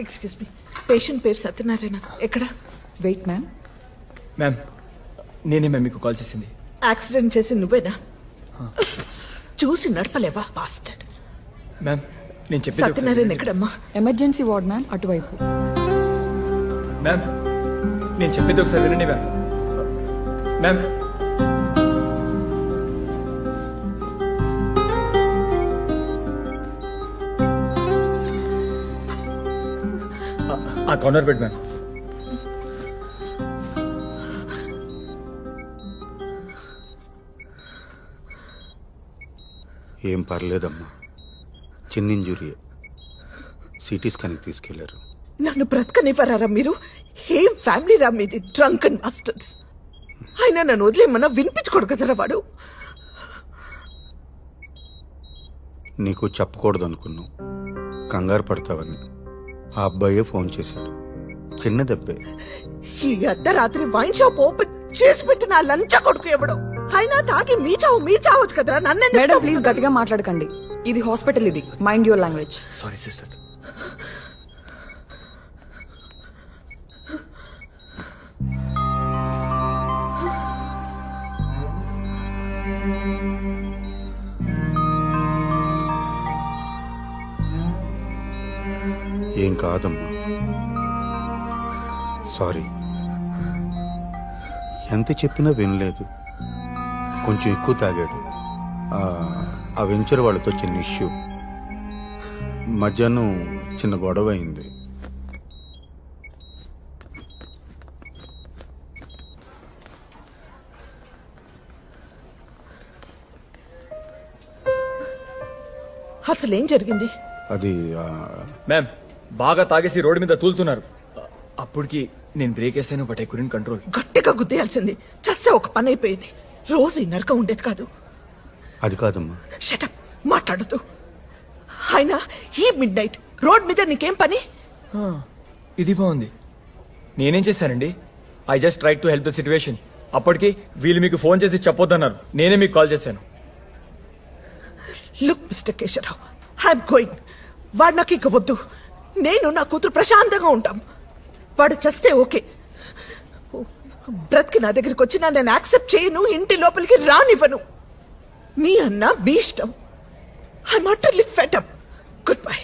Excuse me, patient పేరు సత్యనారాయణ. ఎక్కడ? Wait ma'am. Ma'am నేనే మ్యామ్ మీకు కాల్ చేసింది. యాక్సిడెంట్ చేసి నువ్వేనా? చూసి నడపలేవా బాస్టర్డ్? మ్యామ్ నేను చెప్పేది సత్యనారాయణ ఎక్కడమ్మా? ఎమర్జెన్సీ వార్డ్ మ్యామ్, అటువైపు. మ్యామ్ నేను చెప్పేది ఒకసారి వినండి మ్యామ్. మ్యామ్ ఆ కార్నర్ బెడ్ మ్యామ్. ఏం పర్లేదమ్మా, చిన్న ఇంజురీ. సిటీ స్కాన్కి తీసుకెళ్లారు. నన్ను బ్రతకనివ్వరారా మీరు? ఏం ఫ్యామిలీ రా మీది? Drunk and masters. ఆయన నన్ను వదిలేమన్నా వినిపించుకోడు కదరా వాడు. నీకు చెప్పకూడదు అనుకున్నావు, కంగారు పడతావని. ఆ అబ్బాయే ఫోన్ చేశాడు. చిన్న దెబ్బే. ఈ అర్ధరాత్రి వైన్ షాప్ ఓపెన్ చేసి పెట్టిన ఆ లంచా కొడుకు ఎవడో. అయినా తాగి మీ చావచ్చు కదరా. నన్ను మేడం ప్లీజ్ గట్టిగా మాట్లాడకండి. ఇది హాస్పిటల్, ఇది mind your language. Sorry sister. ఏం కాదమ్మా, సారీ. ఎంత చెప్పినా వినలేదు. కొంచెం ఎక్కువ తాగాడు. ఆ వెంచర్ వాళ్ళతో చిన్న ఇష్యూ. మధ్యాహ్నం చిన్న గొడవ అయింది. అసలేం జరిగింది? అది మ్యామ్ బాగా తాగేసి రోడ్డు మీద తూలుతున్నారు. అప్పటికి నేను బ్రేక్ వేసాను, బట్ ఐ కుడెంట్ కంట్రోల్. గట్టిగా గుద్దేయాల్సింది. చస్తే ఒక పని అయిపోయేది. రోజు ఈ నరకం ఉండేది కాదు. అది కాదమ్మా. షటప్, మాట్లాడదు. అయినా ఈ మిడ్ నైట్ రోడ్ మీద నీకేం పని? ఇది బాగుంది. నేనేం చేశానండి? I just try to help the situation. అప్పటికి వీళ్ళు మీకు ఫోన్ చేసి చెప్పొద్దన్నారు. నేనే మీకు కాల్ చేశాను. Look mister Keshavarao, I'm going. వాడు నాకు ఇక వద్దు. నేను నా కూతురు ప్రశాంతంగా ఉంటాం. వాడు చస్తే ఓకే. బ్రతికి నా దగ్గరికి వచ్చినా నేను యాక్సెప్ట్ చేయను. ఇంటి లోపలికి రానివ్వను. మీ అన్న మీ ఇష్టం. I'm utterly fed up. Good bye.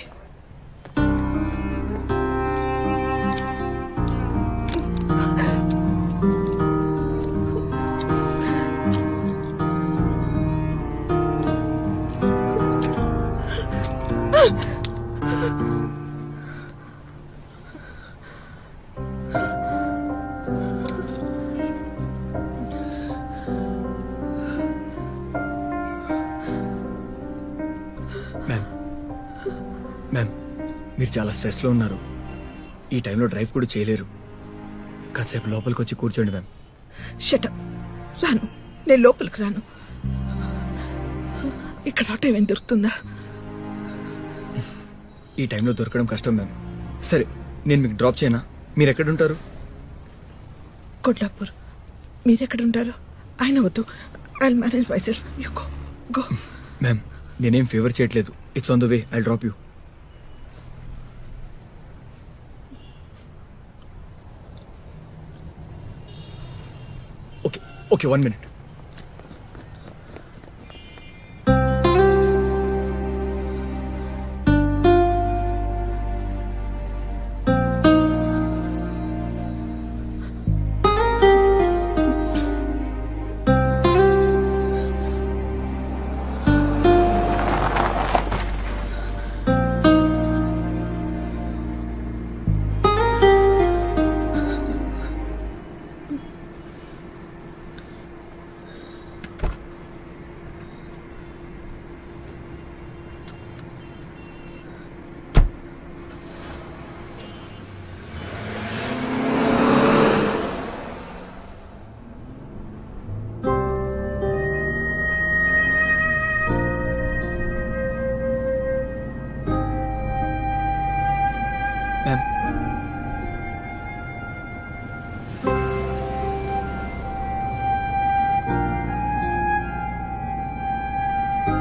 Ma'am మీరు చాలా స్ట్రెస్లో ఉన్నారు. ఈ టైంలో డ్రైవ్ కూడా చేయలేరు. కాసేపు లోపలికి వచ్చి కూర్చోండి మ్యామ్. షటప్, రాను. నేను లోపలికి రాను. ఇక్కడ ఆటో ఏమైనా దొరుకుతుందా? ఈ టైంలో దొరకడం కష్టం మ్యామ్. సరే నేను మీకు డ్రాప్ చేయనా? మీరు ఎక్కడుంటారు? కొల్లాపూర్. మీరెక్కడుంటారు? ఆయన వద్దు. I manage myself. You go go. Ma'am నేనేం ఫేవర్ చేయట్లేదు. It's on the way. I drop you. Okay okay, 1 minute.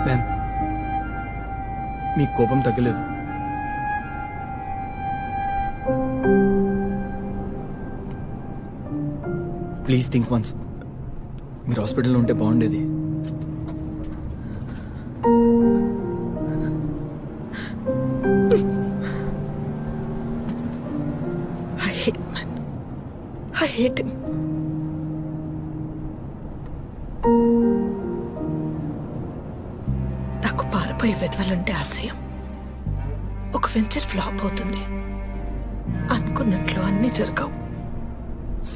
Ma'am మీ కోపం తగ్గలేదు. Please think once. మీరు హాస్పిటల్లో ఉంటే బాగుండేది. I hate man. I hate him. నాకు పారిపోయి వెతవాలంటే అసహ్యం. ఒక వెంచర్ ఫ్లాప్ అవుతుంది, అనుకున్నట్లు అన్ని జరగవు.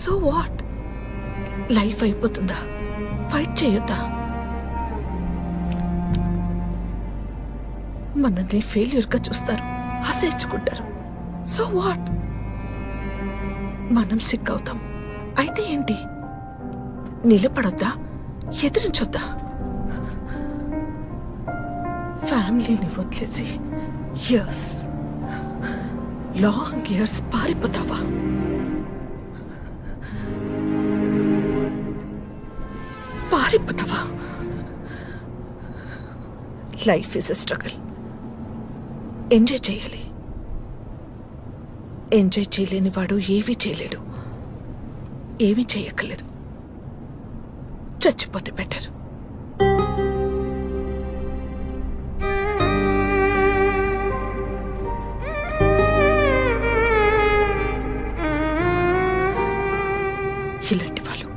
So what? లైఫ్ అయిపోతుందా? ఫైట్ చేయొద్దా? మనల్ని ఫెయిల్యూర్ గా చూస్తారు, ఆశయించుకుంటారు. So what? మనం సిక్ అవుతాం, అయితే ఏంటి? నిలబడొద్దా? ఎదిరించొద్దా? ఫ్యామిలీని వదిలేసి ఇయర్స్, లాంగ్ ఇయర్స్ పారిపోతావా? పారిపోతావా? Life is a struggle. Enjoy చేయాలి. ఎంజాయ్ చేయలేని వాడు ఏమీ చేయలేడు. ఏమీ చేయక్కర్లేదు. చచ్చిపోతే బెటర్. ఇలాంటి వాళ్ళు,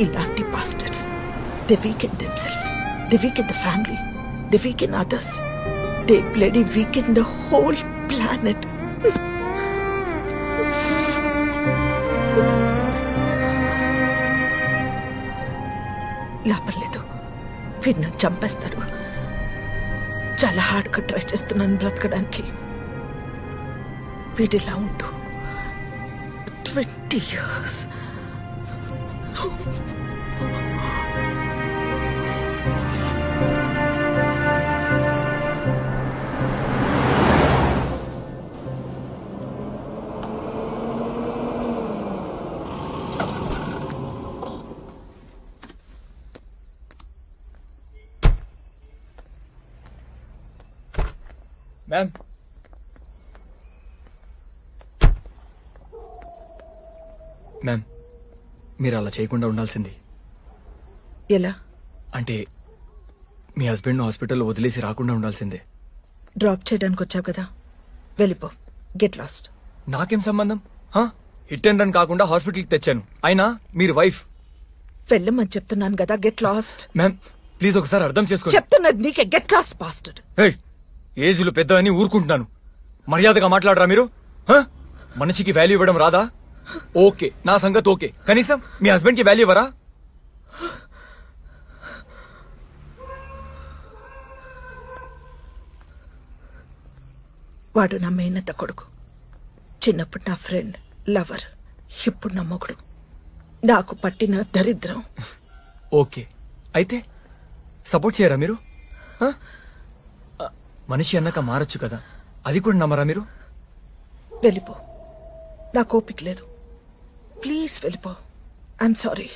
ఇలాంటి bastards, they weaken themselves, they weaken the family, they weaken others, they bloody weaken the whole planet. లాభం లేదు, వీడిని చంపేస్తారు. చాలా హార్డ్గా ట్రై చేస్తున్నాను బ్రతకడానికి. వీడిలా ఉంటూ 20 years. మ్యామ్, మ్యామ్, మీరు అలా చేయకుండా ఉండాల్సింది. ఎలా? అంటే మీ హస్బెండ్ హాస్పిటల్లో వదిలేసి రాకుండా ఉండాల్సిందే. డ్రాప్ చేయడానికి వచ్చావు కదా, వెళ్ళిపో. Get lost. నాకేం సంబంధం? హిట్ అండ్ రన్ కాకుండా హాస్పిటల్కి తెచ్చాను. అయినా మీరు వైఫ్. వెళ్ళమని చెప్తున్నాను కదా, గెట్ లాస్ట్. మ్యామ్ ప్లీజ్ ఒకసారి అర్థం చేసుకోండి. చెప్తున్నది నీకే, గెట్ లాస్ట్ బాస్టర్డ్. ఏజ్లు పెద్ద అని ఊరుకుంటున్నాను. మర్యాదగా మాట్లాడరా మీరు? మనిషికి వాల్యూ ఇవ్వడం రాదా? ఓకే, నా సంగతి ఓకే. కనీసం మీ హస్బెండ్ కి వాల్యూ ఇవ్వరా? వాడు నా మేనత్త కొడుకు. చిన్నప్పుడు నా ఫ్రెండ్, లవర్, ఇప్పుడు నా మొగుడు. నాకు పట్టిన దరిద్రం. ఓకే, అయితే సపోర్ట్ చేయరా మీరు? మనిషి అన్నాక మారచ్చు కదా, అది కూడా నమ్మరా మీరు? వెళ్ళిపో, నాకు ఓపిక లేదు. ప్లీజ్ వెళ్ళిపో. I'm sorry.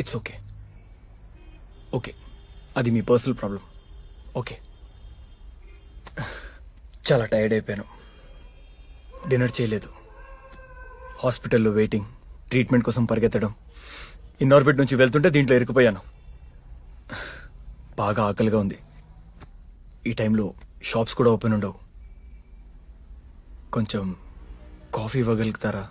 It's okay. Okay, అది మీ పర్సనల్ ప్రాబ్లం. ఓకే, చాలా టైర్డ్ అయిపోయాను. డిన్నర్ చేయలేదు. హాస్పిటల్లో వెయిటింగ్, ట్రీట్మెంట్ కోసం పరిగెత్తడం. ఇన్నార్బిట్ నుంచి వెళ్తుంటే దీంట్లో ఇరుక్కుపోయాను. బాగా ఆకలిగా ఉంది. ఈ టైంలో షాప్స్ కూడా ఓపెన్ ఉండవు. కొంచెం కాఫీ ఇవ్వగలుగుతారా?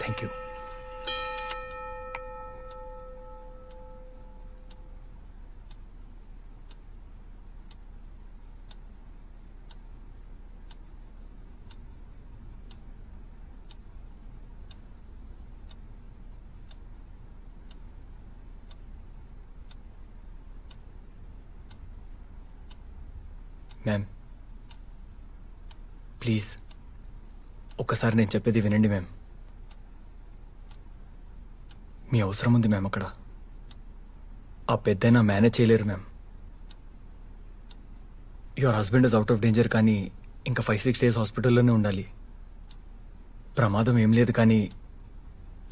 Thank you. మ్యామ్ ప్లీజ్ ఒక్కసారి నేను చెప్పేది వినండి మ్యామ్. మీ అవసరం ఉంది మ్యామ్ అక్కడ. ఆ పెద్దయినా మేనేజ్ చేయలేరు ma'am. Your husband is out of danger, కానీ ఇంకా 5-6 days హాస్పిటల్లోనే ఉండాలి. ప్రమాదం ఏం లేదు, కానీ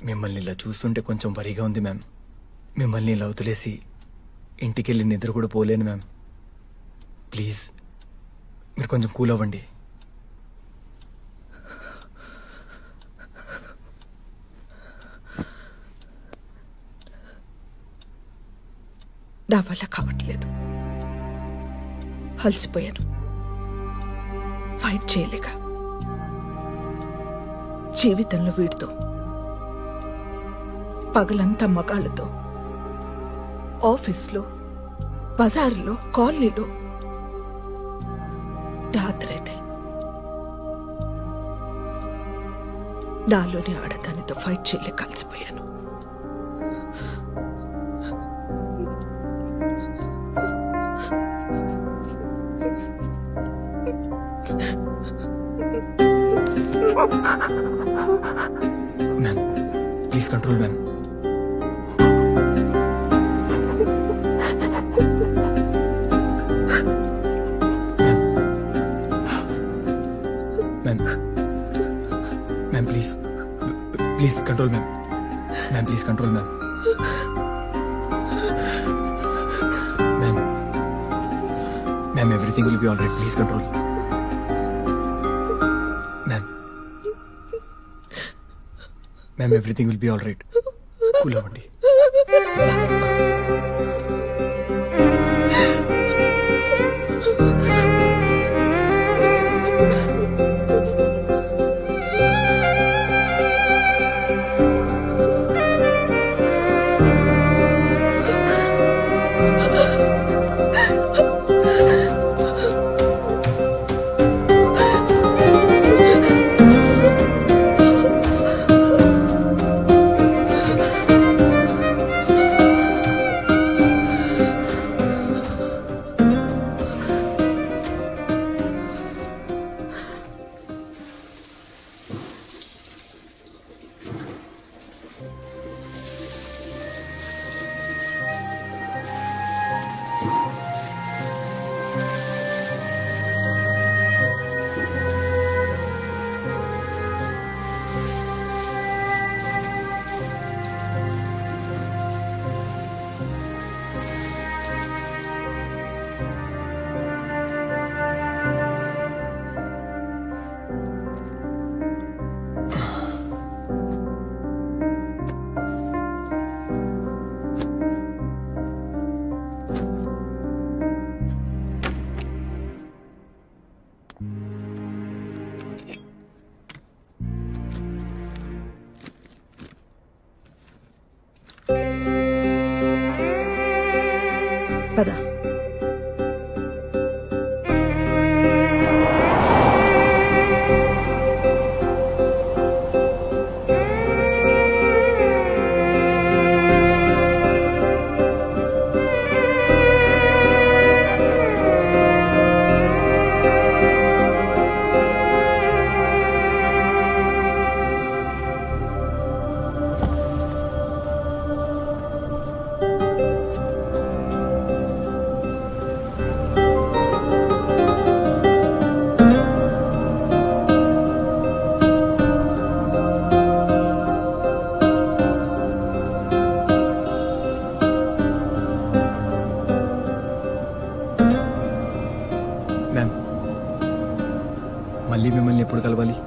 మిమ్మల్ని ఇలా చూస్తుంటే కొంచెం వరిగా ఉంది మ్యామ్. మిమ్మల్ని ఇలా వదిలేసి ఇంటికెళ్ళి నిద్ర కూడా పోలేను మ్యామ్. ప్లీజ్ మీరు కొంచెం కూల్ అవ్వండి. నా వల్ల కావట్లేదు. అలసిపోయాను. ఫైట్ చేయలేక జీవితంలో వీడితో పగలంతా మగాళ్ళతో, ఆఫీస్లో, బజార్లో, కాలనీలో, రాత్రైతే నాలోని ఆడదానితో ఫైట్ చేయలేక కలిసిపోయాను. Ma'am please control ma'am. Ma'am please please control ma'am. Ma'am please control ma'am. Ma'am everything will be all right. Please control. Ma'am everything will be all right. Cool అవ్వండి. పద. మ్యామ్ మళ్ళీ మిమ్మల్ని ఎప్పుడు కలవాలి?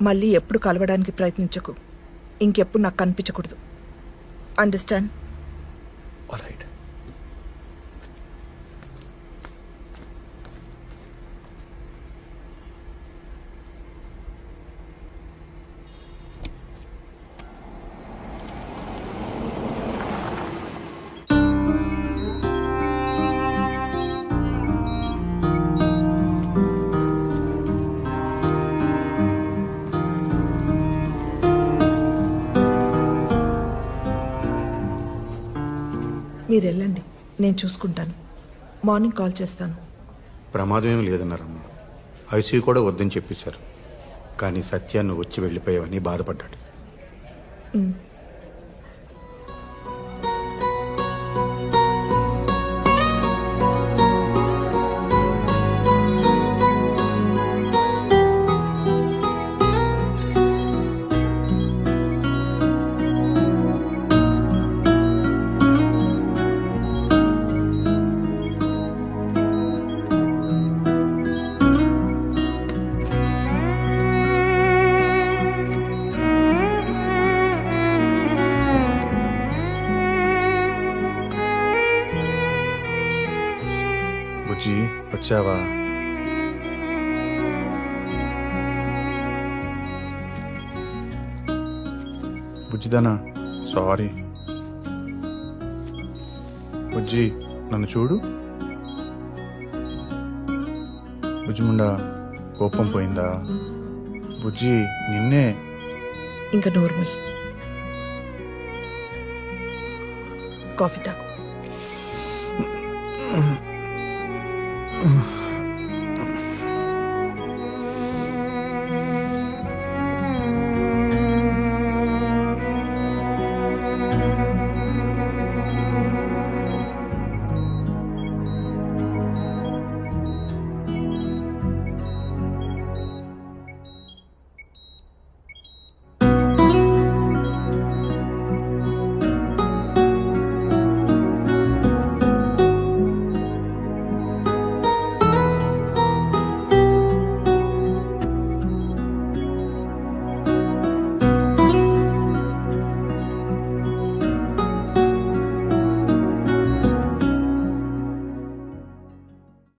మళ్ళీ ఎప్పుడు కలవడానికి ప్రయత్నించకు. ఇంకెప్పుడు నాకు కనిపించకూడదు. అండర్స్టాండ్? All right. మీరు వెళ్ళండి, నేను చూసుకుంటాను. మార్నింగ్ కాల్ చేస్తాను. ప్రమాదం ఏమి లేదన్నారమ్మా. ఐసీయూ కూడా వద్దని చెప్పేశారు. కానీ సత్యాన్ని వచ్చి వెళ్ళిపోయావని బాధపడ్డాడు. బుజ్జి వచ్చావా? బుజ్జిదానా, సారీ. బుజ్జి నన్ను చూడు. బుజ్జిముండా కోపం పోయిందా? బుజ్జి నిన్నే. ఇంకా నోర్మల్. కాఫీ తాగు.